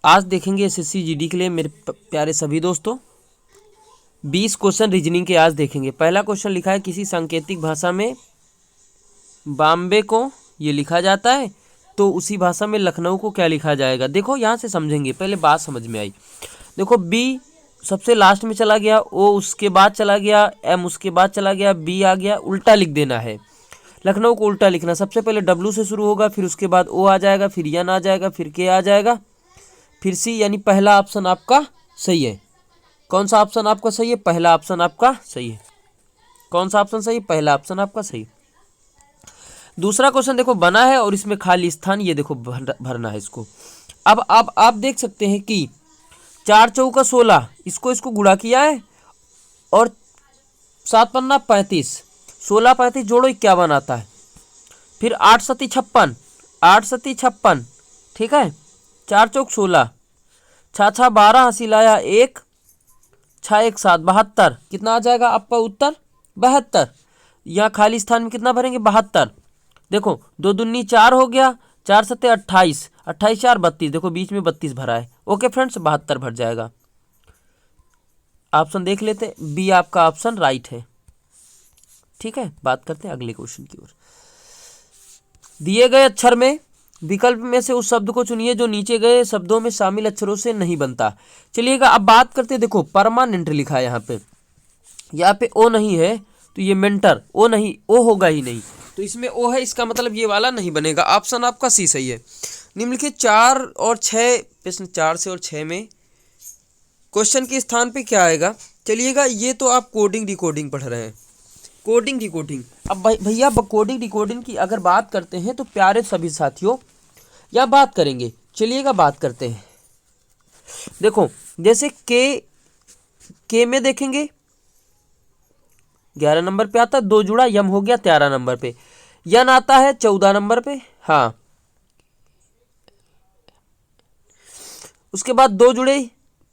आज देखेंगे SSC GD के लिए मेरे प्यारे सभी दोस्तों 20 क्वेश्चन रीजनिंग के आज देखेंगे। पहला क्वेश्चन लिखा है किसी सांकेतिक भाषा में बॉम्बे को ये लिखा जाता है तो उसी भाषा में लखनऊ को क्या लिखा जाएगा। देखो यहाँ से समझेंगे, पहले बात समझ में आई। देखो बी सबसे लास्ट में चला गया, ओ उसके बाद चला गया, एम उसके बाद चला गया, बी आ गया, उल्टा लिख देना है। लखनऊ को उल्टा लिखना, सबसे पहले डब्लू से शुरू होगा, फिर उसके बाद ओ आ जाएगा, फिर एन आ जाएगा, फिर के आ जाएगा, फिर सी, यानी पहला ऑप्शन आपका सही है। कौन सा ऑप्शन आपका सही है? पहला ऑप्शन आपका सही है। कौन सा ऑप्शन सही? पहला ऑप्शन आपका सही। दूसरा क्वेश्चन देखो बना है और इसमें खाली स्थान ये देखो भरना है इसको। अब आप देख सकते हैं कि 4 चौका 16, इसको गुणा किया है और 7 पन्ना 35, 16 35 जोड़ो 51 आता है। फिर 8 सती 56, 8 सती 56, ठीक है। 4 चौक 16, 6 12, हंसी लाया 1, 6 1 7, 72। कितना आ जाएगा आपका उत्तर? 72। यहाँ खाली स्थान में कितना भरेंगे? 72। देखो 2 दूनी 4 हो गया, 4 सत्ते 28, 28 4 32, देखो बीच में 32 भरा है। ओके फ्रेंड्स, 72 भर जाएगा। ऑप्शन देख लेते, बी आपका ऑप्शन राइट है। ठीक है, बात करते हैं अगले क्वेश्चन की ओर। दिए गए अक्षर में विकल्प में से उस शब्द को चुनिए जो नीचे गए शब्दों में शामिल अक्षरों से नहीं बनता। चलिएगा अब बात करते हैं। देखो परमानेंट लिखा है यहाँ पे ओ नहीं है तो ये मेंटर, ओ नहीं, ओ होगा ही नहीं, तो इसमें ओ है, इसका मतलब ये वाला नहीं बनेगा। ऑप्शन आपका सी सही है। निम्नलिखित 4 और 6 प्रश्न 4 से और 6 में क्वेश्चन के स्थान पे क्या आएगा। चलिएगा ये तो आप कोडिंग डिकोडिंग पढ़ रहे हैं, कोडिंग डिकोडिंग। अब भैया कोडिंग डिकोडिंग की अगर बात करते हैं तो प्यारे सभी साथियों या बात करेंगे। चलिएगा बात करते हैं। देखो जैसे के में देखेंगे 11 नंबर पे आता है, 2 जुड़ा यम हो गया 13 नंबर पे, यन आता है 14 नंबर पे, हाँ। उसके बाद 2 जुड़े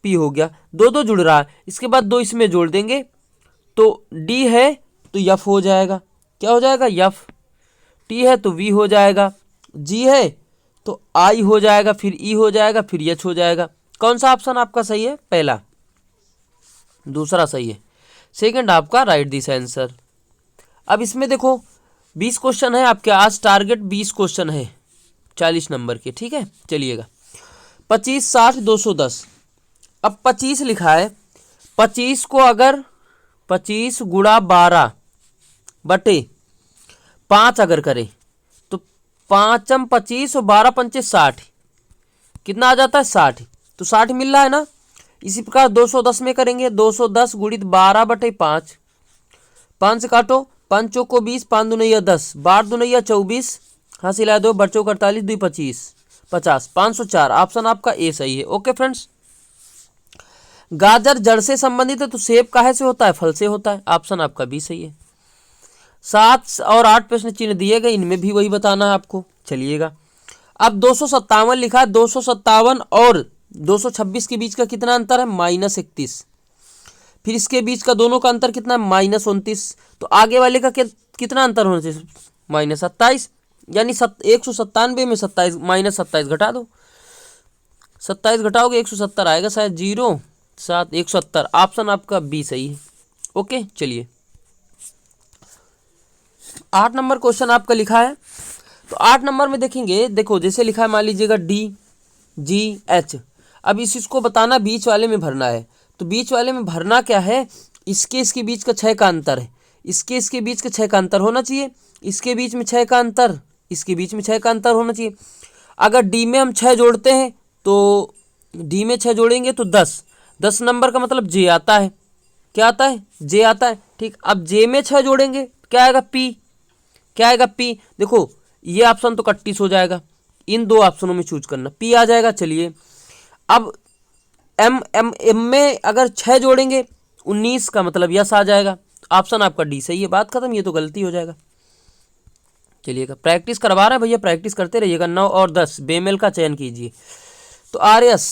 पी हो गया, 2 जुड़ रहा है, इसके बाद 2 इसमें जोड़ देंगे तो डी है तो यफ हो जाएगा। क्या हो जाएगा? यफ। टी है तो वी हो जाएगा, जी है तो आई हो जाएगा, फिर ई हो जाएगा, फिर एच हो जाएगा। कौन सा ऑप्शन आपका सही है? पहला। दूसरा सही है, सेकंड आपका राइट दिस आंसर। अब इसमें देखो 20 क्वेश्चन है आपके, आज टारगेट 20 क्वेश्चन है 40 नंबर के, ठीक है। चलिएगा 25 60 210। अब 25 लिखा है, 25 को अगर 25 गुणा 12 बटे 5 अगर करें तो 5 25 और 12 पंचे 60, कितना आ जाता है? 60। तो 60 मिल रहा है ना। इसी प्रकार 210 में करेंगे, 210 गुणित 12 बटे 5, 5 से काटो, 5 चौको 20, 5 दुनैया 10, 12 दुनैया 24, हाँ सिला 2 बच्चों 48, 2 25, 50, 504। ऑप्शन आपका ए सही है। ओके फ्रेंड्स, गाजर जड़ से संबंधित है तो सेब काहे से होता है? फल से होता है। ऑप्शन आपका बी सही है। 7 और 8 प्रश्न चिन्ह दिए गए, इनमें भी वही बताना है आपको। चलिएगा अब 257 लिखा है, 257 और 226 के बीच का कितना अंतर है? -31। फिर इसके बीच का दोनों का अंतर कितना है? -29। तो आगे वाले का कितना अंतर होना चाहिए? -27, यानी 197 में 27 -27 घटा दो, 27 घटाओगे 170 आएगा शायद, 0 7 170। ऑप्शन आपका बी सही है। ओके चलिए 8 नंबर क्वेश्चन आपका लिखा है, तो 8 नंबर में देखेंगे। देखो जैसे लिखा है, मान लीजिएगा डी जी एच। अब इसको बताना बीच वाले में भरना है, तो बीच वाले में भरना क्या है? इसके बीच का 6 का अंतर है, इसके बीच का 6 का अंतर होना चाहिए, इसके बीच में 6 का अंतर, इसके बीच में 6 का अंतर होना चाहिए। अगर डी में हम 6 जोड़ते हैं तो डी में 6 जोड़ेंगे तो 10 नंबर का मतलब जे आता है। क्या आता है? जे आता है, ठीक। अब जे में 6 जोड़ेंगे क्या आएगा? पी। क्या आएगा? पी। देखो ये ऑप्शन तो 31 हो जाएगा, इन 2 ऑप्शनों में चूज करना, पी आ जाएगा। चलिए अब एम में अगर 6 जोड़ेंगे 19 का मतलब यस आ जाएगा। ऑप्शन आपका डी सही है। बात खत्म, ये तो गलती हो जाएगा। चलिएगा प्रैक्टिस करवा रहे हैं भैया, प्रैक्टिस करते रहिएगा। 9 और 10 बेमेल का चयन कीजिए, तो आर एस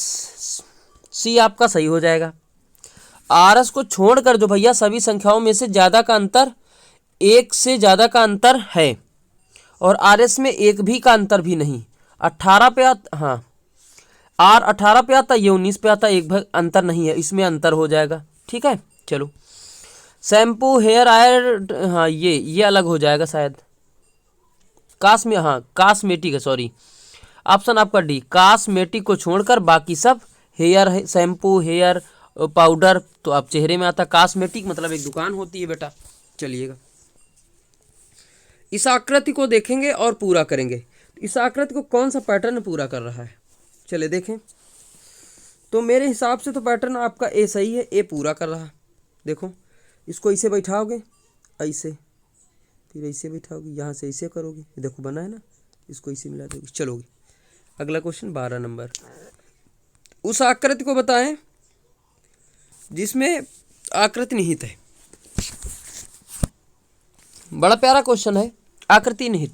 सी आपका सही हो जाएगा। आर एस को छोड़कर जो भैया सभी संख्याओं में से ज़्यादा का अंतर, 1 से ज़्यादा का अंतर है, और आर एस में 1 भी का अंतर भी नहीं। 18 पे हाँ R18 पे आता, ये 19 पे आता, एक भाग अंतर नहीं है, इसमें अंतर हो जाएगा। ठीक है, चलो। शैम्पू, हेयर ऑयल, हाँ ये अलग हो जाएगा शायद। कॉस्मेटिक है, सॉरी। ऑप्शन आपका डी, कॉस्मेटिक को छोड़कर बाकी सब, हेयर शैम्पू, हेयर पाउडर तो आप चेहरे में आता, कॉस्मेटिक मतलब एक दुकान होती है बेटा। चलिएगा, इस आकृति को देखेंगे और पूरा करेंगे। इस आकृति को कौन सा पैटर्न पूरा कर रहा है, चले देखें। तो मेरे हिसाब से तो पैटर्न आपका ए सही है, ए पूरा कर रहा है। देखो, इसको ऐसे बैठाओगे, ऐसे, फिर ऐसे बैठाओगे, यहाँ से ऐसे करोगे, देखो बना है ना, इसको ऐसे मिला दोगे। चलोगे, अगला क्वेश्चन 12 नंबर। उस आकृति को बताएं जिसमें आकृति निहित है। बड़ा प्यारा क्वेश्चन है, आकृति निहित।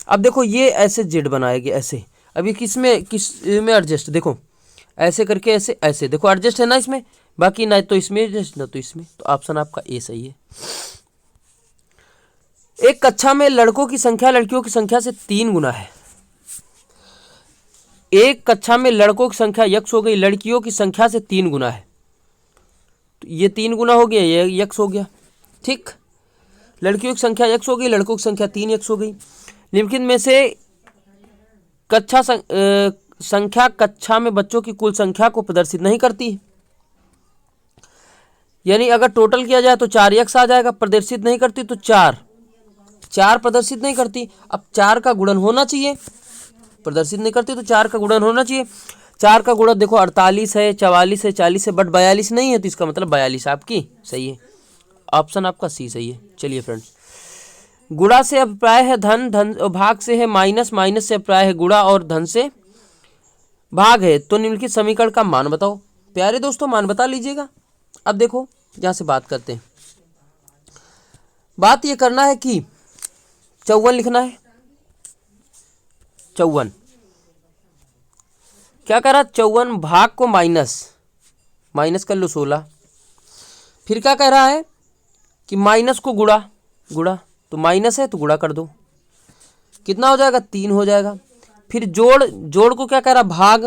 अब देखो, ये ऐसे जेड बनाया गया ऐसे, अभी किस में एडजस्ट, देखो ऐसे करके ऐसे ऐसे, देखो एडजस्ट है ना इसमें, बाकी ना तो इसमें एडजस्ट ना तो इसमें, तो ऑप्शन आपका ए सही है। एक कक्षा में लड़कों की संख्या लड़कियों की संख्या से 3 गुना है। एक कक्षा में लड़कों की संख्या यक्स हो गई, लड़कियों की संख्या से 3 गुना है, तो ये 3 गुना हो गया, ये यक्स हो गया। ठीक, लड़कियों की संख्या यक्स हो गई, लड़कों की संख्या 3 यक्स हो गई। निम्नलिखित में से कक्षा संख्या कक्षा में बच्चों की कुल संख्या को प्रदर्शित नहीं करती है। यानी अगर टोटल किया जाए तो 4 यक्स आ जाएगा, प्रदर्शित नहीं करती तो 4 प्रदर्शित नहीं करती। अब 4 का गुणन होना चाहिए, प्रदर्शित नहीं करती तो 4 का गुणन होना चाहिए। 4 का गुणन देखो 48 है, 44 है, 40 है, बट 42 नहीं है, तो इसका मतलब 42 आपकी सही है। ऑप्शन आपका सी सही है। चलिए फ्रेंड्स, गुणा से अभिप्राय है धन, धन भाग से है माइनस, माइनस से अभिप्राय है गुणा, और धन से भाग है। तो निम्नलिखित समीकरण का मान बताओ। प्यारे दोस्तों, मान बता लीजिएगा। अब देखो, यहाँ से बात करते हैं। बात ये करना है कि 54 लिखना है। 54 क्या करा, 54 भाग को माइनस कर लो 16। फिर क्या कह रहा है कि माइनस को गुणा, तो माइनस है तो गुणा कर दो, कितना हो जाएगा, 3 हो जाएगा। फिर जोड़ को क्या कह रहा, भाग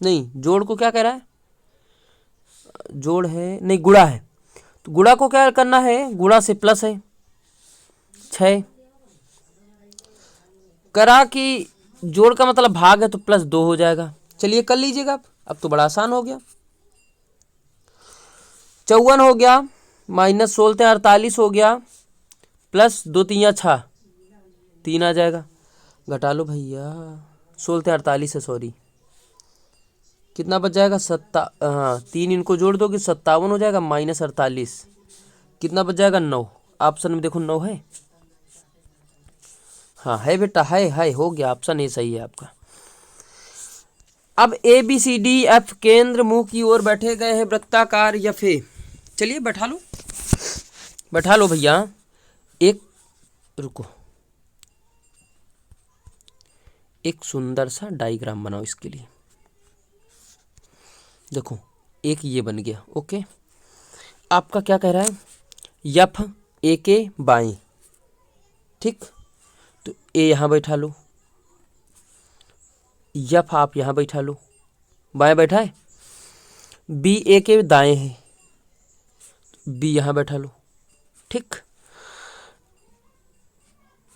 नहीं, जोड़ को क्या कह रहा है, जोड़ है नहीं, गुणा है, तो गुणा को क्या करना है, गुणा से प्लस है 6 करा कि जोड़ का मतलब भाग है तो +2 हो जाएगा। चलिए कर लीजिएगा, अब तो बड़ा आसान हो गया। 54 हो गया, माइनस 16 48 हो गया, प्लस 2 3 6 3 आ जाएगा। घटा लो भैया, 16 48 है, सॉरी, कितना बच जाएगा, 3 इनको जोड़ दोगे 57 हो जाएगा, माइनस 48 कितना बच जाएगा, 9। ऑप्शन में देखो 9 है, हाँ है बेटा, है हो गया, ऑप्शन ए सही है आपका। अब ABCDF केंद्र मुंह की ओर बैठे गए हैं, वृत्ताकार यफे। चलिए बैठा लो भैया, एक रुको, एक सुंदर सा डायग्राम बनाओ इसके लिए। देखो, एक ये बन गया, ओके। आपका क्या कह रहा है, यफ ए के बाएं, ठीक, तो ए यहाँ बैठा लो, यफ आप यहाँ बैठा लो, बाएं बैठा है। बी ए के दाएं है, बी यहाँ बैठा लो, ठीक।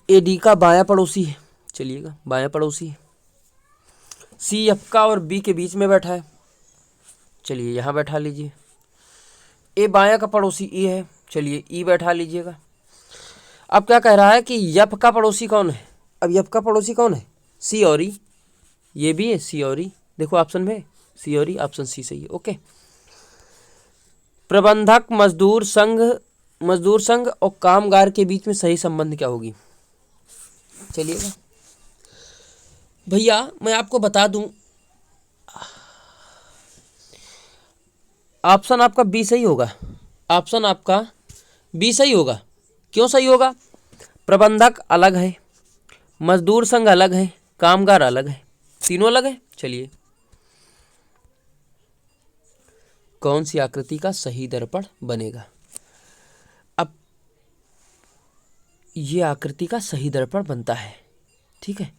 ए डी का बायां पड़ोसी है, चलिएगा बायां पड़ोसी है। सी एफ का और बी के बीच में बैठा है, चलिए यहाँ बैठा लीजिए। ए बायां का पड़ोसी ई है, चलिए ई बैठा लीजिएगा। अब क्या कह रहा है कि यफ का पड़ोसी कौन है, अब यफ का पड़ोसी कौन है, सी और ई, ये भी है सी और ई, देखो ऑप्शन में सी और ई, ऑप्शन सी सही है, ओके। प्रबंधक मजदूर संघ और कामगार के बीच में सही संबंध क्या होगी। चलिएगा भैया, मैं आपको बता दूं, ऑप्शन आपका बी सही होगा, ऑप्शन आपका बी सही होगा। क्यों सही होगा, प्रबंधक अलग है, मजदूर संघ अलग है, कामगार अलग है, तीनों अलग है। चलिए, कौन सी आकृति का सही दर्पण बनेगा। अब ये आकृति का सही दर्पण बनता है, ठीक है।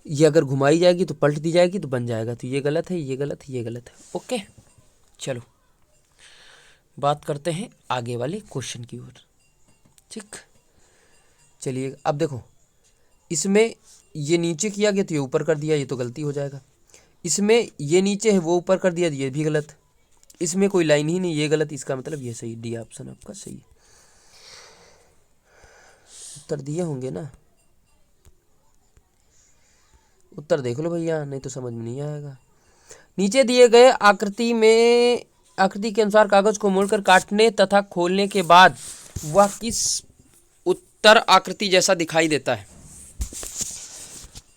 ये अगर घुमाई जाएगी तो पलट दी जाएगी तो बन जाएगा। तो ये गलत है, ये गलत है, ये गलत है। ओके, चलो बात करते हैं आगे वाले क्वेश्चन की ओर। ठीक, चलिए अब देखो, इसमें ये नीचे किया गया तो ये ऊपर कर दिया, ये तो गलती हो जाएगा। इसमें ये नीचे है वो ऊपर कर दिया, ये भी गलत। इसमें कोई लाइन ही नहीं, ये गलत। इसका मतलब ये सही, डी ऑप्शन आपका सही है। उत्तर दिए होंगे ना, उत्तर देख लो भैया, नहीं तो समझ में नहीं आएगा। नीचे दिए गए आकृति के अनुसार कागज को मोड़कर काटने तथा खोलने के बाद वह किस उत्तर आकृति जैसा दिखाई देता है।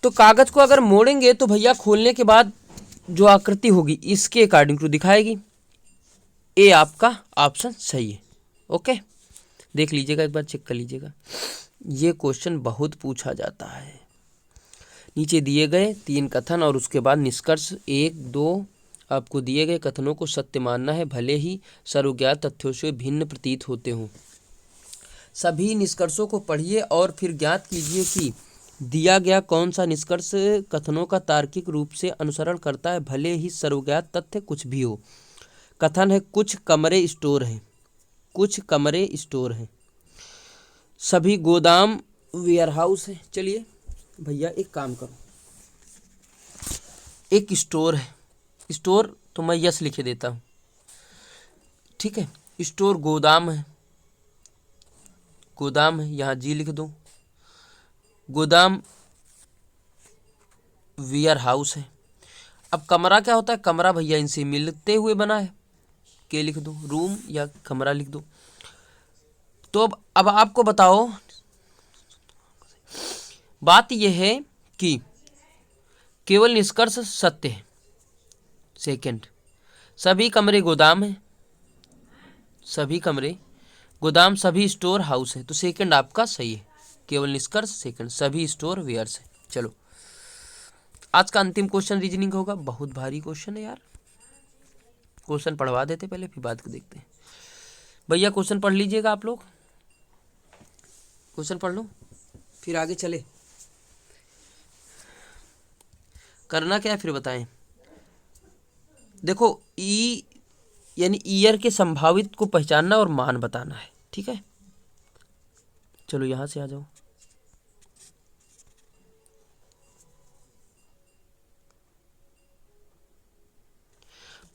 तो कागज को अगर मोड़ेंगे तो भैया खोलने के बाद जो आकृति होगी इसके अकॉर्डिंग टू दिखाएगी। ए आपका ऑप्शन सही है। ओके, देख लीजिएगा, एक बार चेक कर लीजिएगा, ये क्वेश्चन बहुत पूछा जाता है। नीचे दिए गए 3 कथन और उसके बाद निष्कर्ष 1, 2 आपको दिए गए कथनों को सत्य मानना है, भले ही सर्वज्ञात तथ्यों से भिन्न प्रतीत होते हों। सभी निष्कर्षों को पढ़िए और फिर ज्ञात कीजिए कि दिया गया कौन सा निष्कर्ष कथनों का तार्किक रूप से अनुसरण करता है, भले ही सर्वज्ञात तथ्य कुछ भी हो। कथन है, कुछ कमरे स्टोर हैं, कुछ कमरे स्टोर हैं, सभी गोदाम वेयरहाउस है। चलिए भैया एक काम करो, एक स्टोर है, स्टोर तो मैं यस लिखे देता हूँ, ठीक है। स्टोर गोदाम है, गोदाम है, यहाँ जी लिख दो। गोदाम वेयर हाउस है। अब कमरा क्या होता है, कमरा भैया इनसे मिलते हुए बना है, के लिख दो, रूम या कमरा लिख दो। तो अब आपको बताओ, बात यह है कि केवल निष्कर्ष सत्य है। सेकंड, सभी कमरे गोदाम है, सभी कमरे गोदाम, सभी स्टोर हाउस है। तो सेकंड आपका सही है, केवल निष्कर्ष सेकंड, सभी स्टोर वेयर्स है। चलो आज का अंतिम क्वेश्चन रीजनिंग होगा, बहुत भारी क्वेश्चन है यार। क्वेश्चन पढ़वा देते पहले, फिर बात को देखते हैं। भैया क्वेश्चन पढ़ लीजिएगा आप लोग, क्वेश्चन पढ़ लो फिर आगे चले। करना क्या है फिर बताएं। देखो, ई यानी ईयर के संभावित को पहचानना और मान बताना है, ठीक है। चलो यहां से आ जाओ।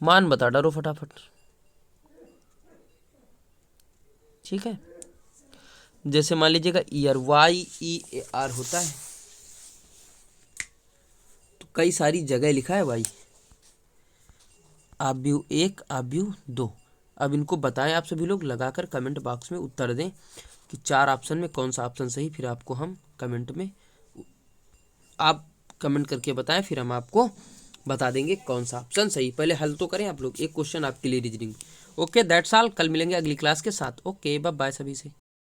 मान बता डालो फटाफट, ठीक है। जैसे मान लीजिएगा ईयर YEAR होता है, तो कई सारी जगह लिखा है भाई। आव्यूह 1, आव्यूह 2। अब इनको बताएं आप सभी लोग, लगाकर कमेंट बॉक्स में उत्तर दें कि 4 ऑप्शन में कौन सा ऑप्शन सही। फिर आपको हम कमेंट में, आप कमेंट करके बताएं, फिर हम आपको बता देंगे कौन सा ऑप्शन सही। पहले हल तो करें आप लोग, एक क्वेश्चन आपके लिए रीजनिंग। Okay, that's all. कल मिलेंगे अगली क्लास के साथ। ओके, बाय बाय सभी से।